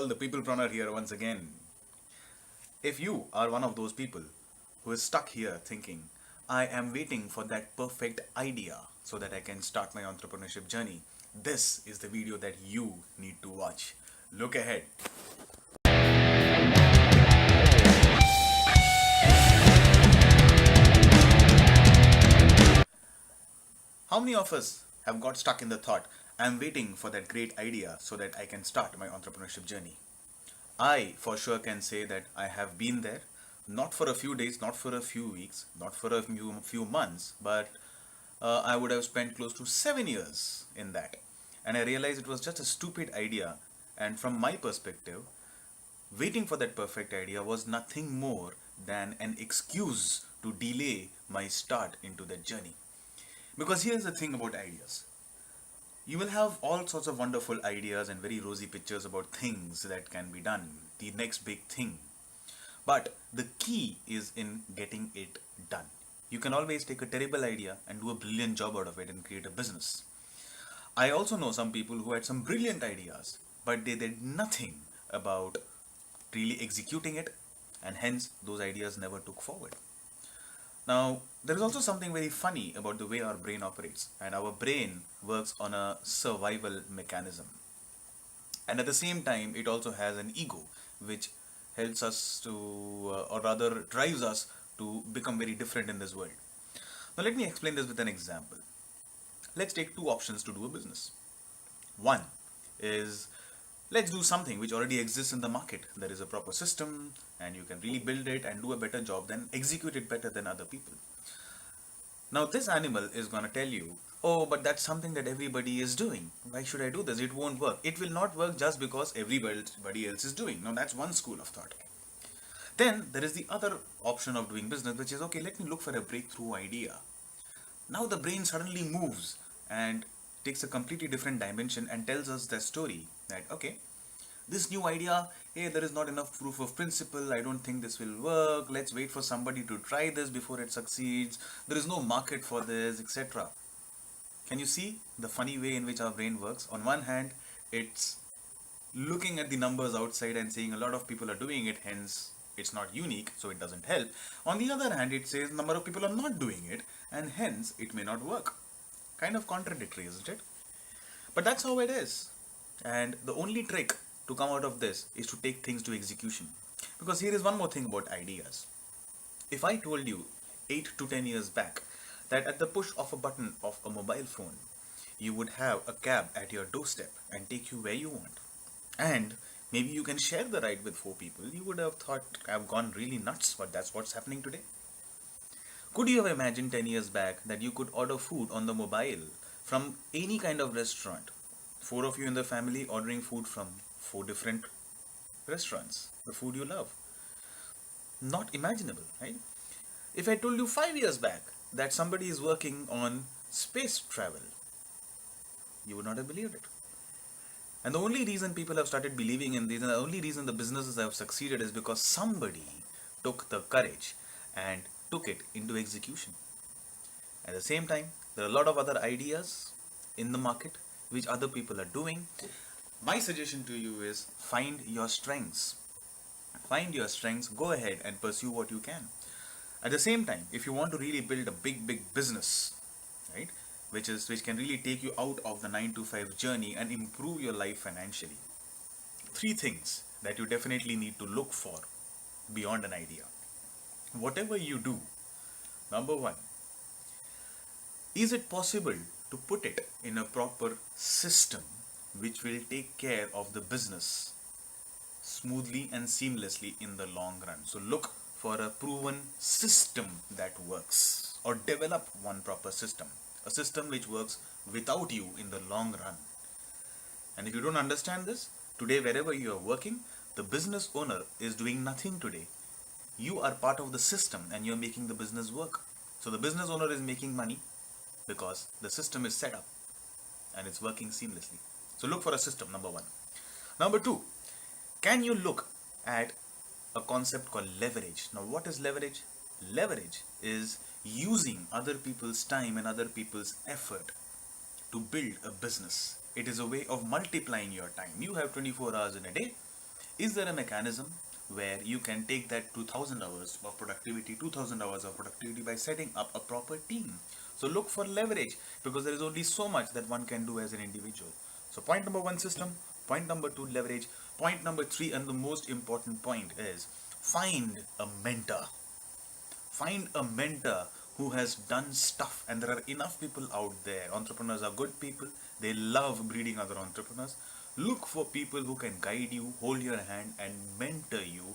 all, the Peoplepreneur here once again. If you are one of those people who is stuck here thinking, I am waiting for that perfect idea so that I can start my entrepreneurship journey, this is the video that you need to watch. Look ahead. How many of us have got stuck in the thought, I am waiting for that great idea so that I can start my entrepreneurship journey? I for sure can say that I have been there, not for a few days, not for a few weeks, not for a few months, but I would have spent close to 7 years in that. And I realized it was just a stupid idea. And from my perspective, waiting for that perfect idea was nothing more than an excuse to delay my start into that journey. Because here's the thing about ideas. You will have all sorts of wonderful ideas and very rosy pictures about things that can be done, the next big thing. But the key is in getting it done. You can always take a terrible idea and do a brilliant job out of it and create a business. I also know some people who had some brilliant ideas, but they did nothing about really executing it, and hence those ideas never took forward. Now, there is also something very funny about the way our brain operates, and our brain works on a survival mechanism. And at the same time, it also has an ego, which helps us to, or rather drives us to become very different in this world. Now, let me explain this with an example. Let's take two options to do a business. One is, let's do something which already exists in the market. There is a proper system and you can really build it and do a better job than execute it better than other people. Now this animal is going to tell you, oh, but that's something that everybody is doing. Why should I do this? It won't work. It will not work just because everybody else is doing. Now that's one school of thought. Then there is the other option of doing business, which is, okay, let me look for a breakthrough idea. Now the brain suddenly moves and takes a completely different dimension and tells us the story that, okay, this new idea, hey, there is not enough proof of principle, I don't think this will work, let's wait for somebody to try this before it succeeds, there is no market for this, etc. Can you see the funny way in which our brain works? On one hand, it's looking at the numbers outside and saying a lot of people are doing it, hence it's not unique, so it doesn't help. On the other hand, it says number of people are not doing it, and hence it may not work. Kind of contradictory, isn't it? But that's how it is. And the only trick to come out of this is to take things to execution. Because here is one more thing about ideas. If I told you 8 to 10 years back that at the push of a button of a mobile phone, you would have a cab at your doorstep and take you where you want, and maybe you can share the ride with 4 people, you would have thought I've gone really nuts, but that's what's happening today. Could you have imagined 10 years back that you could order food on the mobile from any kind of restaurant? 4 of you in the family ordering food from 4 different restaurants, the food you love. Not imaginable, right? If I told you 5 years back that somebody is working on space travel, you would not have believed it. And the only reason people have started believing in this, and the only reason the businesses have succeeded, is because somebody took the courage and took it into execution. At the same time, there are a lot of other ideas in the market which other people are doing. My suggestion to you is find your strengths. Find your strengths, go ahead and pursue what you can. At the same time, if you want to really build a big business, right, which can really take you out of the 9 to 5 journey and improve your life financially, 3 things that you definitely need to look for beyond an idea. Whatever you do, number 1, is it possible to put it in a proper system which will take care of the business smoothly and seamlessly in the long run? So look for a proven system that works, or develop one proper system, a system which works without you in the long run. And if you don't understand this, today wherever you are working, the business owner is doing nothing today. You are part of the system and you're making the business work. So the business owner is making money because the system is set up and it's working seamlessly. So look for a system, number 1. Number 2, can you look at a concept called leverage? Now what is leverage? Leverage is using other people's time and other people's effort to build a business. It is a way of multiplying your time. You have 24 hours in a day. Is there a mechanism where you can take that 2000 hours of productivity, 2000 hours of productivity by setting up a proper team? So look for leverage, because there is only so much that one can do as an individual. So point number one, system. Point number two, leverage. Point number three, and the most important point, is find a mentor. Find a mentor who has done stuff, and there are enough people out there. Entrepreneurs are good people, they love breeding other entrepreneurs. Look for people who can guide you, hold your hand, and mentor you,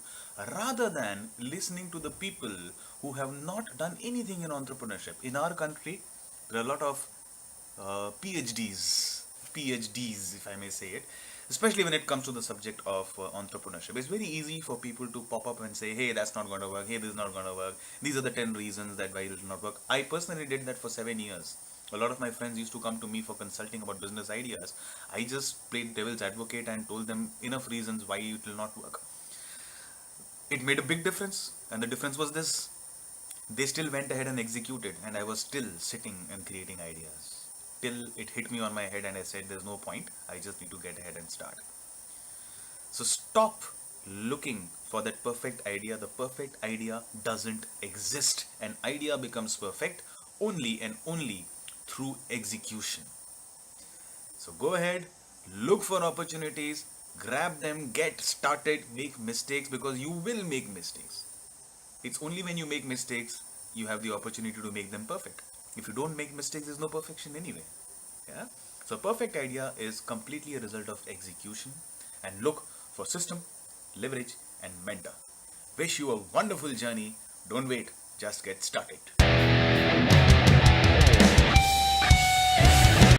rather than listening to the people who have not done anything in entrepreneurship. In our country, there are a lot of PhDs, if I may say it, especially when it comes to the subject of entrepreneurship. It's very easy for people to pop up and say, hey, that's not going to work, hey, this is not going to work, these are the 10 reasons that why it will not work. I personally did that for 7 years. A lot of my friends used to come to me for consulting about business ideas. I just played devil's advocate and told them enough reasons why it will not work. It made a big difference, and the difference was this: they still went ahead and executed, and I was still sitting and creating ideas till it hit me on my head and I said, there's no point, I just need to get ahead and start. So stop looking for that perfect idea. The perfect idea doesn't exist. An idea becomes perfect only and only through execution. So go ahead, look for opportunities, grab them, get started, make mistakes, because you will make mistakes. It's only when you make mistakes you have the opportunity to make them perfect. If you don't make mistakes, there's no perfection anyway. Yeah. So perfect idea is completely a result of execution. And look for system, leverage, and mentor. Wish you a wonderful journey. Don't wait, just get started.